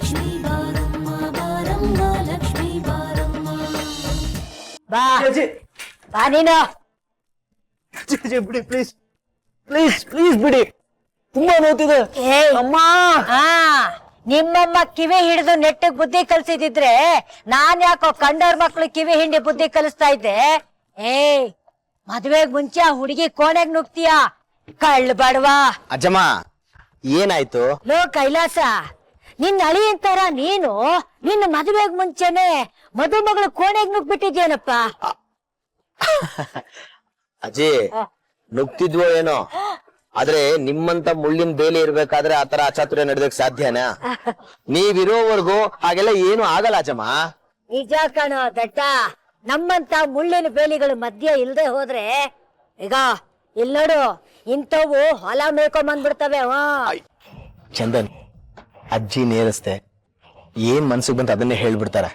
ಲಕ್ಷ್ಮೀ ಬಾರಮ್ಮ ಬಾರಮ್ಮ ಲಕ್ಷ್ಮೀ ಬಾರಮ್ಮ. ಬಾ ಬಾ ನೀನು. ಬಿಡಿ ಪ್ಲೀಸ್ ಪ್ಲೀಸ್ ಪ್ಲೀಸ್ ಬಿಡಿ, ತುಂಬಾ ನೋತಿದೆ ಅಮ್ಮ. ನಿಮ್ಮಮ್ಮ ಕಿವಿ ಹಿಡಿದು ನೆಟ್ಟಗ್ ಬುದ್ಧಿ ಕಲ್ಸಿದಿದ್ರೆ ನಾನ್ ಯಾಕೋ ಕಂಡವ್ರ ಮಕ್ಳು ಕಿವಿ ಹಿಂಡಿ ಬುದ್ಧಿ ಕಲಿಸ್ತಾ ಇದ್ದೆ. ಮದ್ವೆಗ್ ಮುಂಚೆ ಆ ಹುಡುಗಿ ಕೋಣೆಗ್ ನುಗ್ತೀಯ, ಕಳ್ಳ ಬಡವಾ. ಅಜ್ಜಮ್ಮ ಏನಾಯ್ತು? ಲೋ ಕೈಲಾಸ, ನಿನ್ನ ಅಳಿಯಂತಾರ ನೀನು ನಿನ್ನ ಮದುವೆಗ್ ಮುಂಚೆನೆ ಮದುಮಗಳು ಕೋಣೆಗ್ ನುಗ್ಬಿಟ್ಟಿದ್ಯೇನಪ್ಪ. ಅಜ್ಜಿ ನುಗ್ತಿದ್ವೋ ಏನೋ, ಆದ್ರೆ ನಿಮ್ಮಂತ ಮುಳ್ಳಿನ ಬೇಲಿ ಇರ್ಬೇಕಾದ್ರೆ ಆತರ ಅಚಾತುರ್ಯ ನಡೆದಕ್ ಸಾಧ್ಯನಾ? ನೀವಿರೋವರೆಗೂ ಹಾಗೆಲ್ಲ ಏನು ಆಗಲ್ಲ ಅಜ್ಜಮ್ಮ. ನಿಜ ಕಣೋ ದಡ್ಡ, ನಮ್ಮಂತ ಮುಳ್ಳಿನ ಬೇಲಿಗಳು ಮಧ್ಯೆ ಇಲ್ದೆ ಹೋದ್ರೆ ಈಗ ಇಲ್ಲೋಡು ಇಂಥವು ಹೊಲ ಮೇಯ್ಕೊಂಬಂದ್ಬಿಡ್ತವೆ. ಚಂದನ್, ಅಜ್ಜಿ ನೇರಸ್ತೆ ಏನ್ ಮನ್ಸಿಗೆ ಬಂತ ಅದನ್ನೇ ಹೇಳ್ಬಿಡ್ತಾರೆ.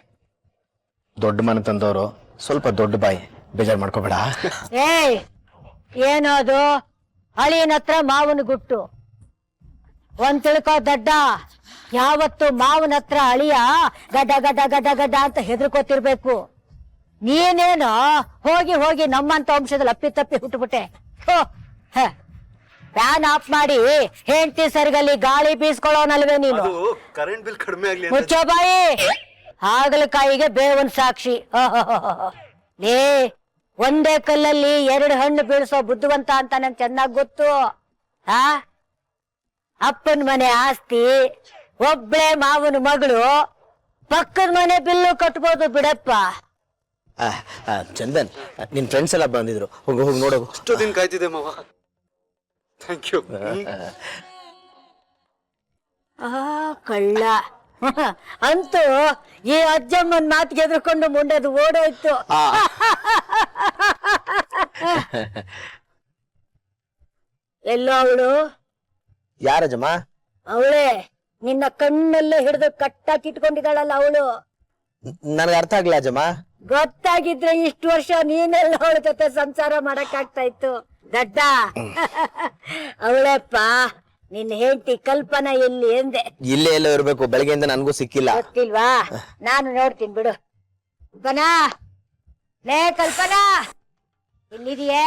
ದೊಡ್ಡ ಮನೆ ತಂದವರು ಸ್ವಲ್ಪ ದೊಡ್ಡ ಬಾಯಿ, ಬೇಜಾರ್ ಮಾಡ್ಕೋಬೇಡ. ಏನದು ಅಳಿಯನ ಹತ್ರ ಮಾವನ ಗುಟ್ಟು? ಒಂದ್ ತಿಳ್ಕೋ ದಡ್ಡ, ಯಾವತ್ತು ಮಾವನ ಹತ್ರ ಅಳಿಯ ಗಡ್ಡ ಗಡ್ಡ ಗಡ್ಡ ಗಡ್ಡ ಅಂತ ಹೆದರ್ಕೋತಿರ್ಬೇಕು. ನೀನೇನೋ ಹೋಗಿ ಹೋಗಿ ನಮ್ಮಂತ ವಂಶದಲ್ಲಿ ಅಪ್ಪಿ ಹುಟ್ಟುಬಿಟ್ಟೆ. ಫ್ಯಾನ್ ಆಫ್ ಮಾಡಿ ಹೆಂಡತಿ ಸರ್ಗಲ್ಲಿ ಗಾಳಿ ಬೀಸ್ಕೊಳ್ಳೋನಲ್ವೇ ನೀನು? ಕರೆಂಟ್ ಬಿಲ್ ಕಡಿಮೆ ಆಗ್ಲಿ ಮುಚ್ಚೋ ಬಾಯಿ, ಹಾಗಲಕಾಯಿಗೆ ಬೇವನ್ ಸಾಕ್ಷಿ. ಲೇ, ಒಂದೇ ಕಲ್ಲಲ್ಲಿ 2 ಹಣ್ಣು ಬೀಳ್ಸೋ ಬುದ್ಧಿವಂತ ಅಂತ ನಂಗೆ ಚೆನ್ನಾಗ್ ಗೊತ್ತು. ಅಪ್ಪನ ಮನೆ ಆಸ್ತಿ, ಒಬ್ಳೆ ಮಾವನ ಮಗಳು, ಪಕ್ಕದ ಮನೆ ಬಿಲ್ಲು ಕಟ್ಬೋದು ಬಿಡಪ್ಪ. ಚಂದನ್, ನಿನ್ ಫ್ರೆಂಡ್ಸ್ ಎಲ್ಲ ಬಂದಿದ್ರು, ಹೋಗಿ ಹೋಗಿ ನೋಡೋದು. ಅಷ್ಟು ದಿನ ಕಾಯ್ತಿದೆ ಮಾವ. Thank you. ಕಳ್ಳ ಅಂತೂ ಈ ಅಜ್ಜಮ್ಮನ್ ಮಾತಿಗೆ ಎದುರ್ಕೊಂಡು ಮುಂಡದು ಓಡೋಯ್ತು. ಎಲ್ಲೋ ಅವಳು? ಯಾರಜ್ಜಮ್ಮ? ಅವಳೇ, ನಿನ್ನ ಕಣ್ಣಲ್ಲೇ ಹಿಡಿದು ಕಟ್ಟಾಕಿಟ್ಕೊಂಡಿದ್ದಾಳಲ್ಲ ಅವಳು. ನನಗೆ ಅರ್ಥ ಆಗ್ಲಿಲ್ಲ ಅಜ್ಜಮ್ಮ. ಗೊತ್ತಾಗಿದ್ರೆ ಇಷ್ಟು ವರ್ಷ ನೀನೆಲ್ಲ ಅವಳ ಜೊತೆ ಸಂಸಾರ ಮಾಡಕ್ ಆಗ್ತಾ ಇತ್ತು ದಡ್ಡ. ಅವಳಪ್ಪ ನಿನ್ನ ಹೆಂಡತಿ ಕಲ್ಪನಾ ಎಲ್ಲಿ ಎಂದೆ? ಇಲ್ಲೇ ಎಲ್ಲೋ ಇರ್ಬೇಕು, ಬೆಳಗ್ಗೆಯಿಂದ ನನ್ಗೂ ಸಿಕ್ಕಿಲ್ಲ. ಗೊತ್ತಿಲ್ವಾ? ನಾನು ನೋಡ್ತೀನಿ ಬಿಡು. ಕಲ್ಪನಾ, ಲೇ ಕಲ್ಪನಾ, ಇಲ್ಲಿದೆಯೇ?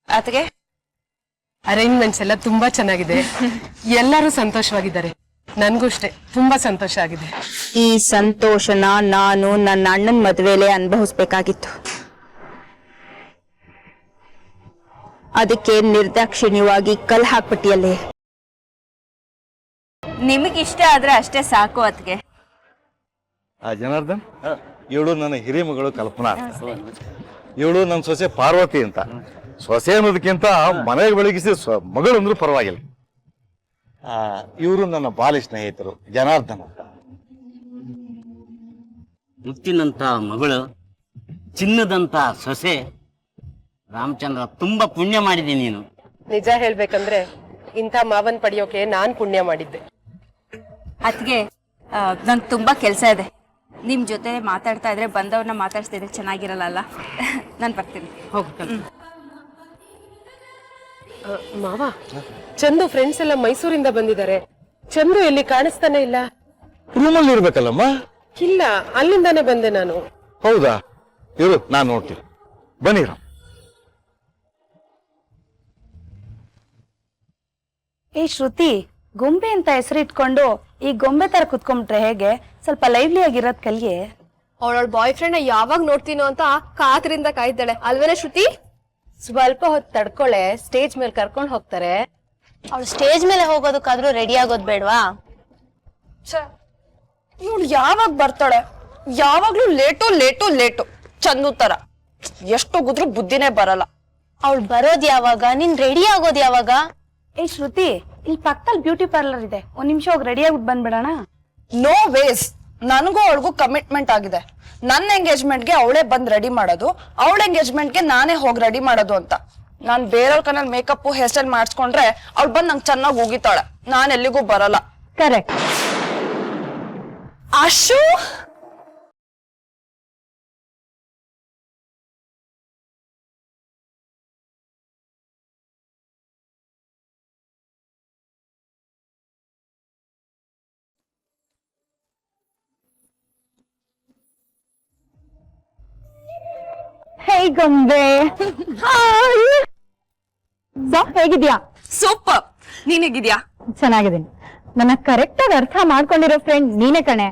ಅತ್ಗೆ, ಅರೇಂಜ್ಮೆಂಟ್ಸ್ ಎಲ್ಲ ತುಂಬಾ ಚೆನ್ನಾಗಿದೆ, ಎಲ್ಲರೂ ಸಂತೋಷವಾಗಿದ್ದಾರೆ. ನನ್ಗೂ ಅಷ್ಟೇ ತುಂಬಾ ಸಂತೋಷ ಆಗಿದೆ. ಈ ಸಂತೋಷನ ನಾನು ನನ್ನ ಅಣ್ಣನ ಮದುವೆಲೆ ಅನುಭವಿಸ್ಬೇಕಾಗಿತ್ತು. ಅದಕ್ಕೆ ನಿರ್ದಾಕ್ಷಿಣ್ಯವಾಗಿ ಕಲ್ ಹಾಕ್ಬಿಟ್ಟಿಯಲ್ಲೇ. ನಿಮಗಿಷ್ಟ ಆದ್ರೆ ಅಷ್ಟೇ ಸಾಕು ಅತ್ಗೆ. ಜನಾರ್ದನ್, ಇವಳು ನನ್ನ ಹಿರಿಯ ಮಗಳು ಕಲ್ಪನಾ ಅಂತ, ಇವಳು ನನ್ನ ಸೊಸೆ ಪಾರ್ವತಿ ಅಂತ. ಸೊಸೆ ಅನ್ನೋದಕ್ಕಿಂತ ಮನೆಗೆ ಬೆಳಗಿಸಿ ಮಗಳು ಅಂದ್ರೂ ಪರವಾಗಿಲ್ಲ. ಇವರು ನನ್ನ ಬಾಲ್ಯ ಸ್ನೇಹಿತರು ಜನಾರ್ದನ್ ಅಂತ. ಮುತ್ತಿನಂತ ಮಗಳು, ಚಿನ್ನದಂತ ಸೊಸೆ. ರಾಮಚಂದ್ರ, ತುಂಬಾ ಪುಣ್ಯ ಮಾಡಿದೆ ನೀನು. ನಿಜ ಹೇಳ್ಬೇಕಂದ್ರೆ ಇಂಥ ಮಾವನ್ ಪಡೆಯೋಕೆ ನಾನ್ ಪುಣ್ಯ ಮಾಡಿದ್ದೆ. ಅತ್ಗೆ, ನಂಗೆ ತುಂಬಾ ಕೆಲಸ ಇದೆ. ನಿಮ್ ಜೊತೆ ಮಾತಾಡ್ತಾ ಇದ್ರೆ ಬಂದವ್ರನ್ನ ಮಾತಾಡ್ಸ್ತಿದ್ರೆ ಚೆನ್ನಾಗಿರಲ್ಲ. ನಾನು ಬರ್ತೀನಿ. ಹೋಗ್ತೀನಿ. ಮಾವ, ಚಂದು ಫ್ರೆಂಡ್ಸ್ ಎಲ್ಲ ಮೈಸೂರಿಂದ ಬಂದಿದ್ದಾರೆ. ಚಂದು ಎಲ್ಲಿ ಕಾಣಿಸ್ತಾನೆ ಇಲ್ಲ. ರೂಮಲ್ಲಿ ಇರ್ಬೇಕಲ್ಲಮ್ಮ? ಇಲ್ಲ, ಅಲ್ಲಿಂದಾನೆ ಬಂದೆ ನಾನು. ಹೌದಾ? ಇರು, ನಾನು ನೋಡ್ತೀನಿ. ಬನ್ನಿ. ಏ ಶ್ರುತಿ, ಗೊಂಬೆ ಅಂತ ಹೆಸರಿಟ್ಕೊಂಡು ಈ ಗೊಂಬೆ ತರ ಕುತ್ಕೊಂಡ್ಬಿಟ್ರೆ ಹೇಗೆ? ಸ್ವಲ್ಪ ಲೈವ್ಲಿ ಆಗಿರೋದ್ ಕಲಿಯೇ. ಅವಳ ಬಾಯ್ ಫ್ರೆಂಡ್ ಯಾವಾಗ ನೋಡ್ತೀನೋ ಅಂತ ಕಾತರಿಂದ ಕಾಯ್ತಾಳೆ ಅಲ್ವೇನೆ ಶ್ರುತಿ? ಸ್ವಲ್ಪ ಹೊತ್ತು ತಡ್ಕೊಳೆ, ಸ್ಟೇಜ್ ಮೇಲೆ ಕರ್ಕೊಂಡು ಹೋಗ್ತಾರೆ. ಅವಳು ಸ್ಟೇಜ್ ಮೇಲೆ ಹೋಗೋದಕ್ಕಾದ್ರೂ ರೆಡಿ ಆಗೋದ್ ಬೇಡ್ವಾ? ಇವಳು ಯಾವಾಗ ಬರ್ತಾಳೆ? ಯಾವಾಗ್ಲೂ ಲೇಟು ಲೇಟು ಲೇಟು, ಚಂದು ತರ. ಎಷ್ಟು ಗುದ್ರು ಬುದ್ಧಿನೇ ಬರಲ್ಲ. ಅವಳು ಬರೋದ್ ಯಾವಾಗ, ನೀನ್ ರೆಡಿ ಆಗೋದ್ ಯಾವಾಗ? ಏ ಶ್ರುತಿ, ಇಲ್ಲಿ ಪಕ್ಕದಲ್ಲಿ ಬ್ಯೂಟಿ ಪಾರ್ಲರ್ ಇದೆ, ಒಂದ್ ನಿಮಿಷ ಹೋಗಿ ರೆಡಿ ಆಗ್ಬಿಟ್ಟು ಬಂದ್ಬಿಡೋಣ. ನೋ ವೇಸ್, ನನಗೂ ಅವಳಿಗೂ ಕಮಿಟ್ಮೆಂಟ್ ಆಗಿದೆ. ನನ್ನ ಎಂಗೇಜ್ಮೆಂಟ್ಗೆ ಅವಳೇ ಬಂದ್ ರೆಡಿ ಮಾಡೋದು, ಅವಳ ಎಂಗೇಜ್ಮೆಂಟ್ಗೆ ನಾನೇ ಹೋಗಿ ರೆಡಿ ಮಾಡೋದು ಅಂತ. ನಾನ್ ಬೇರೆಯವ್ರ ಕಣ್ಣಲ್ಲಿ ಮೇಕಪ್ ಹೇರ್ ಸ್ಟೈಲ್ ಮಾಡಿಸ್ಕೊಂಡ್ರೆ ಅವಳು ಬಂದ್ ನಂಗೆ ಚೆನ್ನಾಗಿ ಹೋಗಿತಾಳೆ, ನಾನ್ ಎಲ್ಲಿಗೂ ಬರಲ್ಲ. ಕರೆಕ್ಟ್. ಅಶು, ಹೇ ಗೊಂಬೆ, ಹೇಗಿದ್ಯಾ? ಸೂಪರ್. ನೀನ್ ಹೇಗಿದ್ಯಾ? ಚೆನ್ನಾಗಿದ್ದೀನಿ. ನನ್ನ ಕರೆಕ್ಟ್ ಆಗಿ ಅರ್ಥ ಮಾಡ್ಕೊಂಡಿರೋ ಫ್ರೆಂಡ್ ನೀನೇ ಕಣೆ.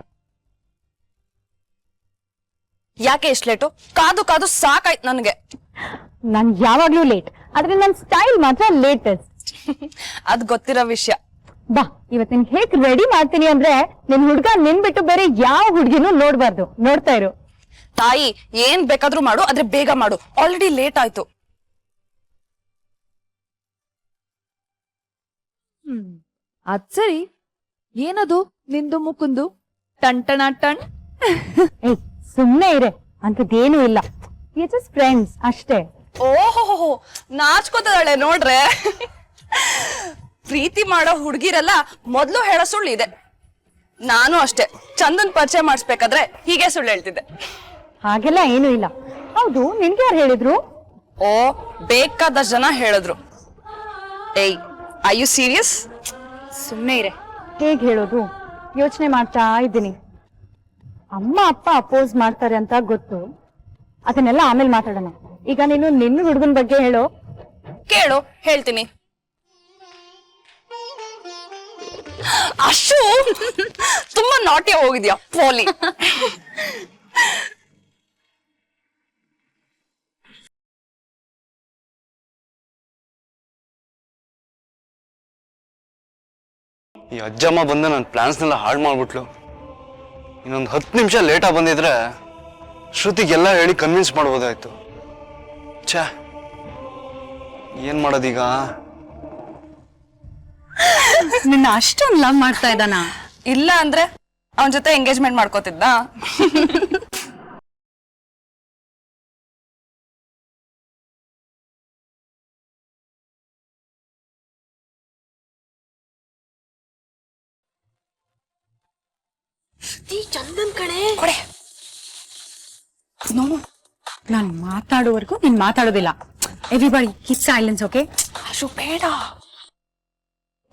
ಯಾಕೆ ಇಷ್ಟು ಲೇಟು? ಕಾದು ಕಾದು ಸಾಕಾಯ್ತು ನನ್ಗೆ. ನಾನ್ ಯಾವಾಗ್ಲೂ ಲೇಟ್, ಆದ್ರೆ ನನ್ ಸ್ಟೈಲ್ ಮಾತ್ರ ಲೇಟೆಸ್ಟ್. ಅದ್ ಗೊತ್ತಿರೋ ವಿಷಯ. ಬಾ, ಇವತ್ ನಿನ್ ಹೇಗ್ ರೆಡಿ ಮಾಡ್ತೀನಿ ಅಂದ್ರೆ ನಿನ್ ಹುಡ್ಗ ನಿನ್ ಬಿಟ್ಟು ಬೇರೆ ಯಾವ ಹುಡ್ಗಿನೂ ನೋಡ್ಬಾರ್ದು. ನೋಡ್ತಾ ಇರು. ತಾಯಿ, ಏನ್ ಬೇಕಾದ್ರೂ ಮಾಡು, ಆದ್ರೆ ಬೇಗ ಮಾಡು, ಆಲ್ರೆಡಿ ಲೇಟ್ ಆಯ್ತು. ಅದ್ ಸರಿ, ಏನದು ನಿಂದು ಮುಕುಂದು ಟನ್ ಟಣ ಟಣ್? ಏಯ್, ಸುಮ್ನೆ ಇರೆ, ಅಂತದೇನು ಇಲ್ಲ. ಜಸ್ಟ್ ಫ್ರೆಂಡ್ಸ್ ಅಷ್ಟೇ. ಓಹೋ, ನಾಚ್ಕೋತದಾಳೆ ನೋಡ್ರೆ. ಪ್ರೀತಿ ಮಾಡೋ ಹುಡುಗಿರೆಲ್ಲ ಮೊದ್ಲು ಹೇಳೋ ಸುಳ್ಳು ಇದೆ. ನಾನು ಅಷ್ಟೇ, ಚಂದನ್ ಪರಿಚಯ ಮಾಡಿಸ್ಬೇಕಾದ್ರೆ ಹೀಗೆ ಸುಳ್ಳು ಹೇಳ್ತಿದ್ದೆ. ಹಾಗೆಲ್ಲ ಏನು ಇಲ್ಲ. ಹೌದು, ನಿನ್ಗೆ ಯಾರು ಹೇಳಿದ್ರು? ಓ, ಬೇಕಾದಷ್ಟು ಜನ ಹೇಳಿದ್ರು. ಏಯ್, ಐ ಯು ಸೀರಿಯಸ್? ಸುಮ್ನೆ ಇರೆ. ಹೇಗ್ ಹೇಳೋದು? ಯೋಚನೆ ಮಾಡ್ತಾ ಇದ್ದೀನಿ. ಅಮ್ಮ ಅಪ್ಪ ಅಪೋಸ್ ಮಾಡ್ತಾರೆ ಅಂತ ಗೊತ್ತು, ಅದನ್ನೆಲ್ಲ ಆಮೇಲೆ ಮಾತಾಡೋಣ. ಈಗ ನೀನು ನಿನ್ನ ಹುಡುಗನ ಬಗ್ಗೆ ಹೇಳೋ. ಕೇಳು, ಹೇಳ್ತೀನಿ. ಅಶು, ತುಂಬಾ ನಾಟ್ಯ ಹೋಗಿದ್ಯಾ ಪೋಲಿ. ಈ ಅಜ್ಜಮ್ಮ ಬಂದು ನನ್ನ ಪ್ಲಾನ್ಸ್ನೆಲ್ಲ ಹಾಳು ಮಾಡ್ಬಿಟ್ಲು. ಇನ್ನೊಂದು 10 ನಿಮಿಷ ಲೇಟಾಗಿ ಬಂದಿದ್ರೆ ಶ್ರುತಿಗೆಲ್ಲ ಹೇಳಿ ಕನ್ವಿನ್ಸ್ ಮಾಡ್ಬೋದಾಯ್ತು. ಛೇ, ಏನ್ ಮಾಡೋದೀಗ? ನಿನ್ನ ಅಷ್ಟೊಂದು ಲವ್ ಮಾಡ್ತಾ ಇದ್ದಾನ? ಇಲ್ಲ ಅಂದ್ರೆ ಅವನ ಜೊತೆ ಎಂಗೇಜ್ಮೆಂಟ್ ಮಾಡ್ಕೋತಿದ್ದ. ಚಂದನ್ ಕಣೆ. ನಾನು ಮಾತಾಡುವವರೆಗೂ ನೀನ್ ಮಾತಾಡೋದಿಲ್ಲ. Everybody keep silence, okay? Ashu, ಬೇಡ.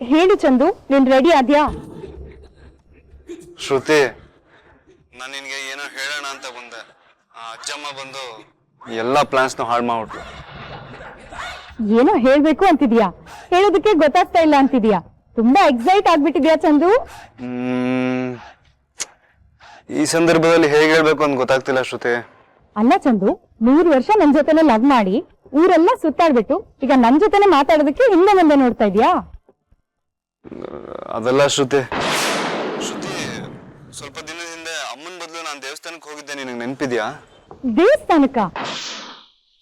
ಹೇಳು ಚಂದು, ನೀನ್ ರೆಡಿ ಆದ್ಯಾ? ಶ್ರುತಿ, ನಾನು ನಿನ್ಗೆ ಏನೋ ಹೇಳೋಣ ಅಂತ ಬಂದೆ. ಆ ಅಜ್ಜಮ್ಮ ಬಂದು ಎಲ್ಲಾ ಪ್ಲಾನ್ಸ್ನ ಹಾಳು ಮಾಡ್ಬಿಟ್ಲು. ಏನೋ ಹೇಳ್ಬೇಕು ಅಂತಿದ್ಯಾ, ಹೇಳೋದಕ್ಕೆ ಗೊತ್ತಾಗ್ತಾ ಇಲ್ಲ ಅಂತಿದ್ಯಾ. ತುಂಬಾ ಎಕ್ಸೈಟ್ ಆಗ್ಬಿಟ್ಟಿದ್ಯಾ ಚಂದು? ಈ ಸಂದರ್ಭದಲ್ಲಿ ಹೇಗೆ ಹೇಳ್ಬೇಕು ಅಂತ ಗೊತ್ತಾಗ್ತಿಲ್ಲ ಶ್ರುತಿ. ಅಲ್ಲ ಚಂದು, 3 ವರ್ಷ ನನ್ ಜೊತೆನೆ ಲವ್ ಮಾಡಿ ಊರೆಲ್ಲ ಸುತ್ತಾಡ್ಬಿಟ್ಟು ಈಗ ನನ್ ಜೊತೆನೆ ಮಾತಾಡೋದಕ್ಕೆ ಹಿಂದೆ ಮುಂದೆ ನೋಡ್ತಾ ಇದ್ಯಾ? ಅದೆಲ್ಲ ಶ್ರುತಿ. ಶ್ರುತಿ, ಸ್ವಲ್ಪ ದಿನದ ಹಿಂದೆ ಅಮ್ಮನ ಬದಲು ನಾನು ದೇವಸ್ಥಾನಕ್ಕೆ ಹೋಗಿದ್ದೆ, ನಿನಗೆ ನೆನಪಿದ್ಯಾ? ದೇವಸ್ಥಾನಕ್ಕ?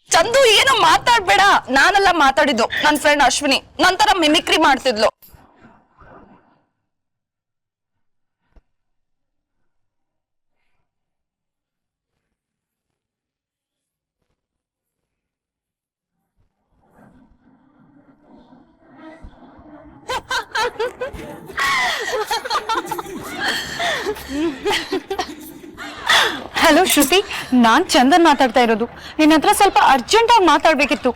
ಚಂದು, ಏನು ಮಾತಾಡ್ಬೇಡ. ನಾನೆಲ್ಲ ಮಾತಾಡಿದ್ದು. ನನ್ನ ಫ್ರೆಂಡ್ ಅಶ್ವಿನಿ ನಂತರ ಮಿಮಿಕ್ರಿ ಮಾಡ್ತಿದ್ಲು. ಹಲೋ ಶ್ರುತಿ, ನಾನ್ ಚಂದನ್ ಮಾತಾಡ್ತಾ ಇರೋದು. ನಿನ್ನ ಹತ್ರ ಸ್ವಲ್ಪ ಅರ್ಜೆಂಟ್ ಆಗಿ ಮಾತಾಡ್ಬೇಕಿತ್ತು.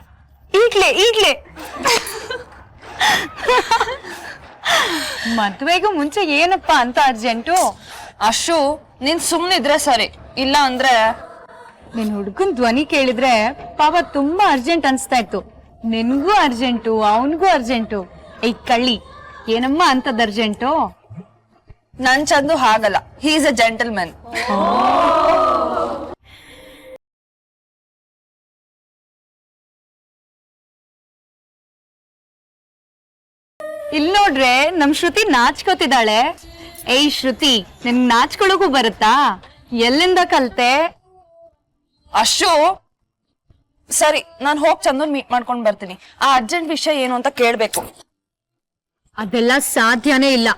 ಈಗ್ಲೇ ಮದ್ವೆಗೂ ಮುಂಚೆ ಏನಪ್ಪಾ ಅಂತ ಅರ್ಜೆಂಟು? ಅಶು, ನೀನ್ ಸುಮ್ನಿದ್ರೆ ಸರಿ, ಇಲ್ಲ ಅಂದ್ರೆ ನಿನ್ ಹುಡ್ಗನ್ ಧ್ವನಿ ಕೇಳಿದ್ರೆ ಪಾಪ ತುಂಬಾ ಅರ್ಜೆಂಟ್ ಅನ್ಸ್ತಾ ಇತ್ತು. ನಿನ್ಗೂ ಅರ್ಜೆಂಟು, ಅವನ್ಗೂ ಅರ್ಜೆಂಟು. ಈ ಕಳ್ಳಿ, ಏನಮ್ಮ ಅಂತದ್ ಅರ್ಜೆಂಟು? ನನ್ ಚಂದು ಹಾಗಲ್ಲ, ಹಿ ಈಸ್ ಅ ಜೆಂಟಲ್ಮನ್. ಇಲ್ ನೋಡ್ರೆ ನಮ್ ಶ್ರುತಿ ನಾಚ್ಕೋತಿದ್ದಾಳೆ. ಏಯ್ ಶ್ರುತಿ, ನಿನ್ ನಾಚ್ಕೊಳಕ್ಕೂ ಬರುತ್ತಾ? ಎಲ್ಲಿಂದ ಕಲ್ತೆ? ಅಶು, ಸರಿ ನಾನು ಹೋಗ್ ಚಂದನ್ ಮೀಟ್ ಮಾಡ್ಕೊಂಡ್ ಬರ್ತೀನಿ. ಆ ಅರ್ಜೆಂಟ್ ವಿಷಯ ಏನು ಅಂತ ಕೇಳ್ಬೇಕು. ಅದೆಲ್ಲ ಸಾಧ್ಯನೇ ಇಲ್ಲ.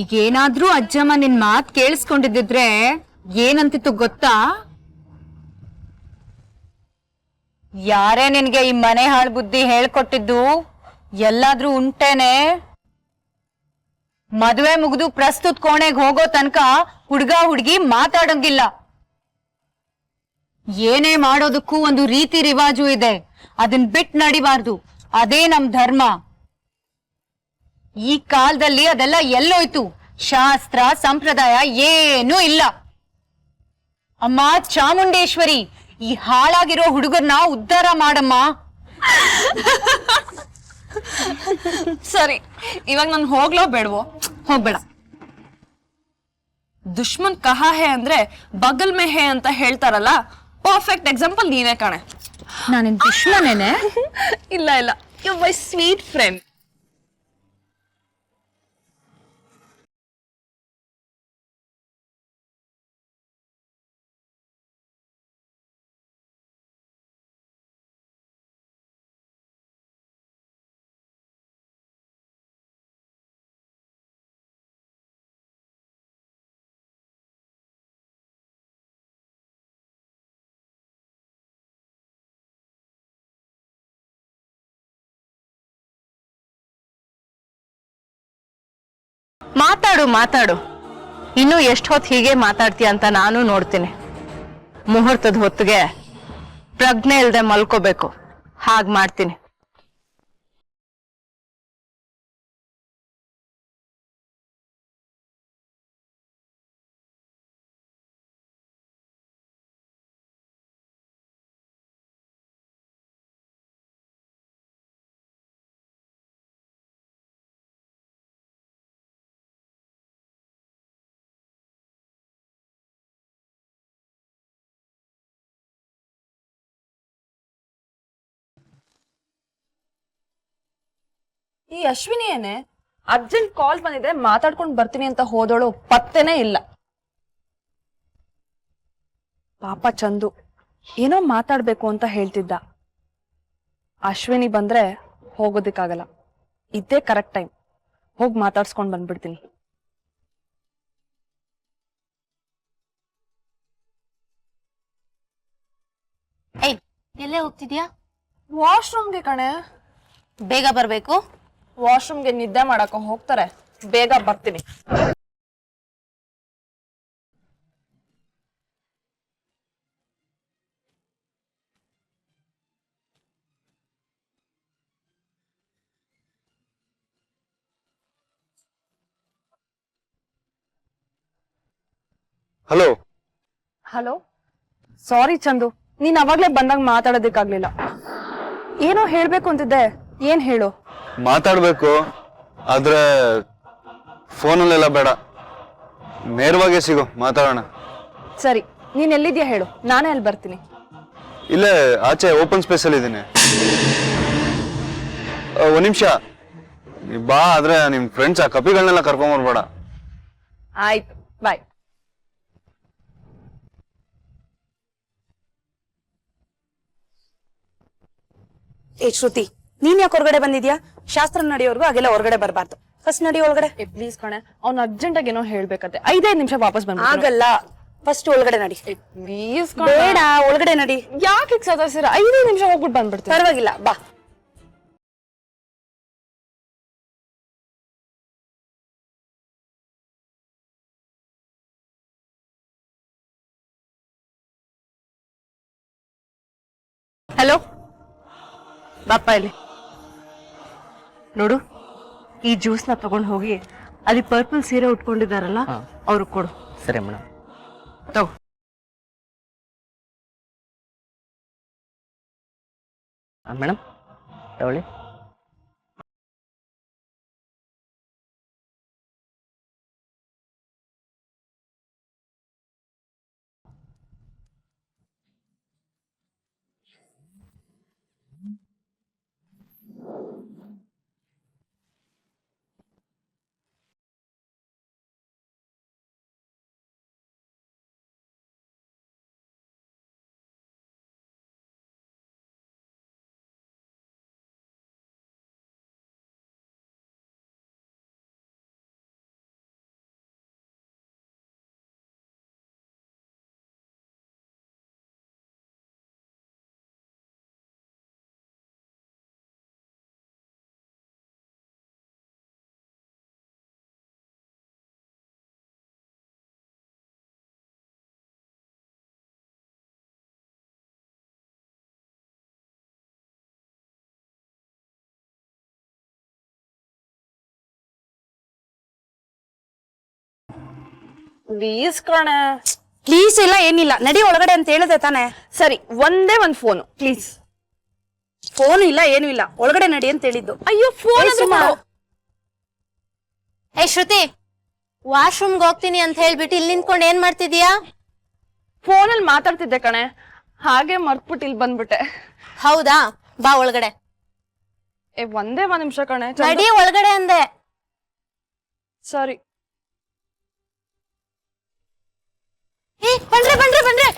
ಈಗ ಏನಾದ್ರೂ ಅಜ್ಜಮ್ಮ ನಿನ್ ಮಾತ್ ಕೇಳಿಸ್ಕೊಂಡಿದ್ದಿದ್ರೆ ಏನಂತಿತ್ತು ಗೊತ್ತಾ? ಯಾರೇ ನಿನ್ಗೆ ಈ ಮನೆ ಹಾಳು ಬುದ್ಧಿ ಹೇಳ್ಕೊಟ್ಟಿದ್ದು? ಎಲ್ಲಾದ್ರೂ ಉಂಟೇನೆ? ಮದುವೆ ಮುಗಿದು ಪ್ರಸ್ತುತ ಕೋಣೆಗೆ ಹೋಗೋ ತನಕ ಹುಡ್ಗ ಹುಡ್ಗಿ ಮಾತಾಡೋಂಗಿಲ್ಲ. ಏನೇ ಮಾಡೋದಕ್ಕೂ ಒಂದು ರೀತಿ ರಿವಾಜು ಇದೆ, ಅದನ್ ಬಿಟ್ ನಡಿಬಾರ್ದು. ಅದೇ ನಮ್ ಧರ್ಮ. ಈ ಕಾಲದಲ್ಲಿ ಅದೆಲ್ಲ ಎಲ್ಲೋಯ್ತು. ಶಾಸ್ತ್ರ ಸಂಪ್ರದಾಯ ಏನೂ ಇಲ್ಲ. ಅಮ್ಮ ಚಾಮುಂಡೇಶ್ವರಿ, ಈ ಹಾಳಾಗಿರೋ ಹುಡುಗರ್ನ ಉದ್ಧಾರ ಮಾಡಮ್ಮ. ಸರಿ, ಇವಾಗ ನಾನು ಹೋಗ್ಲೋ ಬೇಡವೋ? ಹೋಗ್ಬೇಡ. ದುಶ್ಮನ್ ಕಹಾ ಹೇ ಅಂದ್ರೆ ಬಗಲ್ ಮೇ ಹೇ ಅಂತ ಹೇಳ್ತಾರಲ್ಲ, ಪರ್ಫೆಕ್ಟ್ ಎಕ್ಸಾಂಪಲ್ ನೀನೇ ಕಾಣೆ. ನಾನಿನ್ ದುಶ್ಮನೇನೆ? ಇಲ್ಲ ಇಲ್ಲ, ಯು ಮೈ ಸ್ವೀಟ್ ಫ್ರೆಂಡ್. ಮಾತಾಡು ಮಾತಾಡು, ಇನ್ನು ಎಷ್ಟು ಹೊತ್ತು ಹೀಗೆ ಮಾತಾಡ್ತೀಯ ಅಂತ ನಾನು ನೋಡ್ತೀನಿ. ಮುಹೂರ್ತದ ಹೊತ್ತಿಗೆ ಪ್ರಜ್ಞೆ ಇಲ್ದೆ ಮಲ್ಕೋಬೇಕು, ಹಾಗ್ ಮಾಡ್ತೀನಿ. ಈ ಅಶ್ವಿನಿ ಏನೇ ಅರ್ಜೆಂಟ್ ಕಾಲ್ ಬಂದಿದೆ ಮಾತಾಡ್ಕೊಂಡ್ ಬರ್ತೀನಿ ಅಂತ ಹೋದೋಳು ಪತ್ತೆನೇ ಇಲ್ಲ. ಪಾಪ ಚಂದು ಏನೋ ಮಾತಾಡ್ಬೇಕು ಅಂತ ಹೇಳ್ತಿದ್ದ. ಅಶ್ವಿನಿ ಬಂದ್ರೆ ಹೋಗೋದಿಕ್ಕಾಗಲ್ಲ. ಇದೇ ಕರೆಕ್ಟ್ ಟೈಮ್, ಹೋಗ್ ಮಾತಾಡ್ಸ್ಕೊಂಡ್ ಬಂದ್ಬಿಡ್ತೀನಿ. ಏಯ್, ಎಲ್ಲೇ ಹೋಗ್ತಿದ್ಯಾ? ವಾಶ್ರೂಮ್ಗೆ ಕಣೆ. ಬೇಗ ಬರ್ಬೇಕು. ವಾಶ್ರೂಮ್ಗೆ ನಿದ್ದೆ ಮಾಡಕ ಹೋಗ್ತಾರೆ, ಬೇಗ ಬರ್ತೀನಿ. ಹಲೋ. ಹಲೋ, ಸಾರಿ ಚಂದು, ನೀನ್ ಅವಾಗ್ಲೇ ಬಂದಾಗ ಮಾತಾಡೋದಿಕ್ಕಾಗ್ಲಿಲ್ಲ. ಏನೋ ಹೇಳ್ಬೇಕು ಅಂತಿದ್ದೆ, ಏನ್ ಹೇಳು? ಮಾತಾಡ್ಬೇಕು, ಆದ್ರೆ ಫೋನಲ್ಲೆಲ್ಲ ಬೇಡ, ನೇರವಾಗಿ ಸಿಗು, ಮಾತಾಡೋಣ. ಸರಿ, ನೀನ್ ಎಲ್ಲಿದ್ಯಾ ಹೇಳು, ನಾನೇ ಅಲ್ಲಿ ಬರ್ತೀನಿ. ಇಲ್ಲೇ ಆಚೆ ಓಪನ್ ಸ್ಪೇಸ್ ಅಲ್ಲಿ ಇದ್ದೀನಿ. ಒಂದ್ ನಿಮಿಷ ಬಾ, ಆದ್ರೆ ನಿಮ್ ಫ್ರೆಂಡ್ಸ್ ಆ ಕಪಿಗಳನ್ನೆಲ್ಲ ಕರ್ಕೊಂಬರ್ಬೇಡ. ಆಯ್ತು, ಬಾಯ್. ಏ ಶ್ರುತಿ, ನೀನ್ ಯಾಕೆ ಹೊರಗಡೆ ಬಂದಿದ್ಯಾ? ಶಾಸ್ತ್ರ ನಡೆಯೋರ್ಗು ಹಾಗೆಲ್ಲ ಹೊರಗಡೆ ಬರ್ಬಾರ್ದು. ಫಸ್ಟ್ ನಡಿ ಒಳಗಡೆ. ಪ್ಲೀಸ್ ಕಣೆ, ಅವ್ನ ಅರ್ಜೆಂಟ್ ಆಗಿ ಏನೋ ಹೇಳ್ಬೇಕಂತೆ. 5 ನಿಮಿಷ ವಾಪಸ್ ಬಂದ. ಆಗಲ್ಲ, ಫಸ್ಟ್ ಒಳಗಡೆ ನಡಿ. ಪ್ಲೀಸ್ ಬೇಡ, ಒಳಗಡೆ ನಡಿ. ಯಾಕೆ ಸದಸ್ಯರ 5 ನಿಮಿಷ ಹೋಗ್ಬಿಟ್ಟು ಬಂದ್ಬಿಡ್ತೀನಿ. ಪರವಾಗಿಲ್ಲ, ಬಾ. ಹಲೋ, ಬಾಪ್ಪ ಇಲ್ಲಿ ನೋಡು. ಈ ಜ್ಯೂಸ್ನ ತಗೊಂಡು ಹೋಗಿ ಅಲ್ಲಿ ಪರ್ಪಲ್ ಸೀರೆ ಉಟ್ಕೊಂಡಿದಾರಲ್ಲ ಅವ್ರಿಗೆ ಕೊಡು. ಸರಿ ಮೇಡಮ್. ತಗೋ. ಮೇಡಮ್ ತಗೊಳ್ಳಿ. ಪ್ಲೀಸ್ ಕಣೆ. ಪ್ಲೀಸ್ ಇಲ್ಲ ಏನಿಲ್ಲ, ನಡಿ ಒಳಗಡೆ ಅಂತ ಹೇಳಿದೆ ತಾನೆ. ಸರಿ, ಒಂದೇ ಒಂದ್ ಫೋನು ಪ್ಲೀಸ್. ಫೋನ್ ಇಲ್ಲ ಏನು ಇಲ್ಲ, ಒಳಗಡೆ ನಡಿ ಅಂತ ಹೇಳಿದ್ದು. ಅಯ್ಯೋ ಫೋನ್. ಏ ಶ್ರುತಿ, ವಾಶ್ರೂಮ್ಗೆ ಹೋಗ್ತೀನಿ ಅಂತ ಹೇಳ್ಬಿಟ್ಟು ಇಲ್ಲಿ ನಿಂತ್ಕೊಂಡು ಏನ್ ಮಾಡ್ತಿದೀಯಾ? ಫೋನಲ್ಲಿ ಮಾತಾಡ್ತಿದ್ದೆ ಕಣೆ, ಹಾಗೆ ಮರ್ತ್ಬಿಟ್ಟು ಇಲ್ಲಿ ಬಂದ್ಬಿಟ್ಟೆ. ಹೌದಾ, ಬಾ ಒಳಗಡೆ. ಒಂದೇ ಒಂದ್ ನಿಮಿಷ ಕಣೆ. ನಡಿ ಒಳಗಡೆ ಅಂದೆ. ಸಾರಿ. ಬನ್ರಿ ಬನ್ರಿ ಬನ್ರಿ.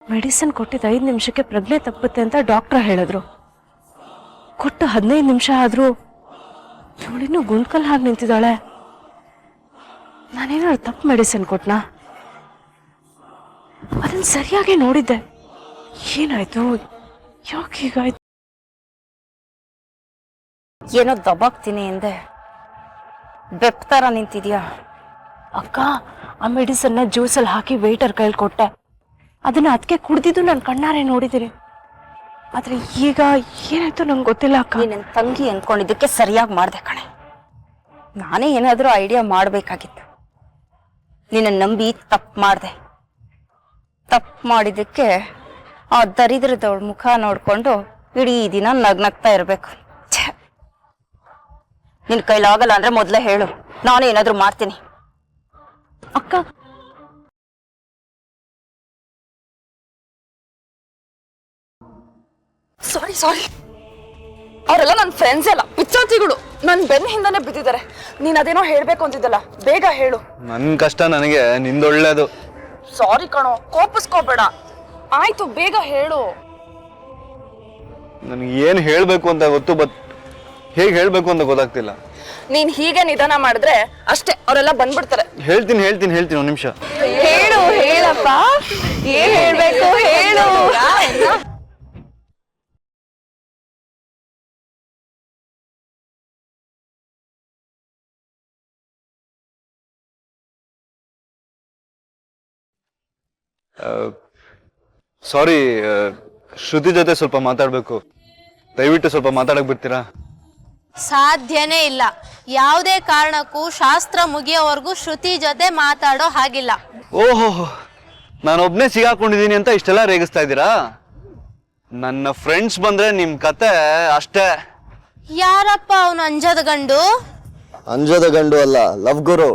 ಮೆಡಿಸಿನ್ ಕೊಟ್ಟಿದ್ದು 5 ನಿಮಿಷಕ್ಕೆ ಪ್ರಜ್ಞೆ ತಪ್ಪುತ್ತೆ ಅಂತ ಡಾಕ್ಟರ್ ಹೇಳಿದ್ರು. ಕೊಟ್ಟು 15 ನಿಮಿಷ ಆದ್ರೂ ಇವಳಿನ್ನೂ ಗುಂಡ್ಕಲ್ ಹಾಗೆ ನಿಂತಿದ್ದಾಳೆ. ನಾನೇನಾದ್ರು ತಪ್ಪು ಮೆಡಿಸಿನ್ ಕೊಟ್ನಾ? ಅದನ್ನ ಸರಿಯಾಗಿ ನೋಡಿದ್ದೆ. ಏನಾಯ್ತು, ಯಾಕೆ ಹೀಗಾಯ್ತು? ಏನೋ ದಬಾಕ್ತೀನಿ ಎಂದೆ, ಬೆಪ್ಪ ತರ ನಿಂತಿದ್ಯಾ? ಅಕ್ಕ, ಆ ಮೆಡಿಸನ್ನ ಜ್ಯೂಸಲ್ಲಿ ಹಾಕಿ ವೇಟರ್ ಕೈಲಿ ಕೊಟ್ಟೆ. ಅದನ್ನ ಅದಕ್ಕೆ ಕುಡ್ದಿದ್ದು ನಾನು ಕಣ್ಣಾರೆ ನೋಡಿದ್ದೀನಿ. ಆದ್ರೆ ಈಗ ಏನಾಯ್ತು ನಂಗೆ ಗೊತ್ತಿಲ್ಲ ಅಕ್ಕ. ನೀನ್ ನನ್ ತಂಗಿ ಅನ್ಕೊಂಡಿದ್ದಕ್ಕೆ ಸರಿಯಾಗಿ ಮಾಡ್ದೆ ಕಣೆ. ನಾನೇ ಏನಾದ್ರೂ ಐಡಿಯಾ ಮಾಡ್ಬೇಕಾಗಿತ್ತು. ನಿನ್ನ ನಂಬಿ ತಪ್ಪು ಮಾಡ್ದೆ. ತಪ್ಪು ಮಾಡಿದ್ದಕ್ಕೆ ಆ ದರಿದ್ರದವಳ ಮುಖ ನೋಡ್ಕೊಂಡು ಇಡೀ ದಿನ ನಗ್ನಗ್ತಾ ಇರ್ಬೇಕು. ನಿನ್ ಕೈಲಾಗಲ್ಲ ಅಂದ್ರೆ ಮೊದ್ಲೇ ಹೇಳು, ನಾನು ಏನಾದ್ರೂ ಮಾಡ್ತೀನಿ. ಅಕ್ಕ, ಸಾರಿ. ಅವರೆಲ್ಲ ನನ್ನ ಫ್ರೆಂಡ್ಸ್ ಎಲ್ಲ ಪಿಚ್ಚಾತಿಗಳು. ನನ್ ಬೆನ್ನ ಹಿಂದಾನೆ ಬಿದ್ದಿದ್ದಾರೆ. ನೀನ್ ಅದೇನೋ ಹೇಳ್ಬೇಕು ಅಂತಿದ್ದಲ್ಲ, ಬೇಗ ಹೇಳು. ನನ್ ಕಷ್ಟ ನನಗೆ, ನಿಂದೊಳ್ಳೇದು. ಸಾರಿ ಕಣೋ, ಕೋಪಿಸ್ಕೋಬೇಡ. ಆಯ್ತು, ಬೇಗ ಹೇಳು. ನನಗೆ ಏನ್ ಹೇಳ್ಬೇಕು ಅಂತ ಗೊತ್ತು, ಹೇಗ್ ಹೇಳ್ಬೇಕು ಅಂತ ಗೊತ್ತಾಗ್ತಿಲ್ಲ. ನೀನ್ ಹೀಗೆ ನಿಧಾನ ಮಾಡಿದ್ರೆ ಅಷ್ಟೇ, ಅವರೆಲ್ಲ ಬಂದ್ಬಿಡ್ತಾರೆ. ಹೇಳ್ತೀನಿ ಒಂದ್ ನಿಮಿಷ. ಹೇಳು, ಹೇಳಪ್ಪ, ಏನ್ ಹೇಳ್ಬೇಕು ಹೇಳು. ಸಾರಿ, ಶ್ರುತಿ ಜೊತೆ ಸ್ವಲ್ಪ ಮಾತಾಡ್ಬೇಕು. ದಯವಿಟ್ಟು ಸ್ವಲ್ಪ ಮಾತಾಡಕ್ ಬಿಡ್ತೀರಾ? ಸಾಧ್ಯನೇ ಇಲ್ಲ. ಯಾವುದೇ ಕಾರಣಕ್ಕೂ ಶಾಸ್ತ್ರ ಮುಗಿಯೋವರೆಗೂ ಶ್ರುತಿ ಜೊತೆ ಮಾತಾಡೋ ಹಾಗಿಲ್ಲ. ಓಹೋ, ನಾನೊಬ್ನೇ ಸಿಗಾಕೊಂಡಿದ್ದೀನಿ ಅಂತ ಇಷ್ಟೆಲ್ಲ ರೇಗಿಸ್ತಾ ಇದ್ದೀರಾ? ನನ್ನ ಫ್ರೆಂಡ್ಸ್ ಬಂದ್ರೆ ನಿಮ್ ಕತೆ ಅಷ್ಟೇ. ಯಾರಪ್ಪ ಅವನು ಅಂಜದ ಗಂಡು? ಅಂಜದ ಗಂಡು ಅಲ್ಲ, ಲವ್ ಗುರು.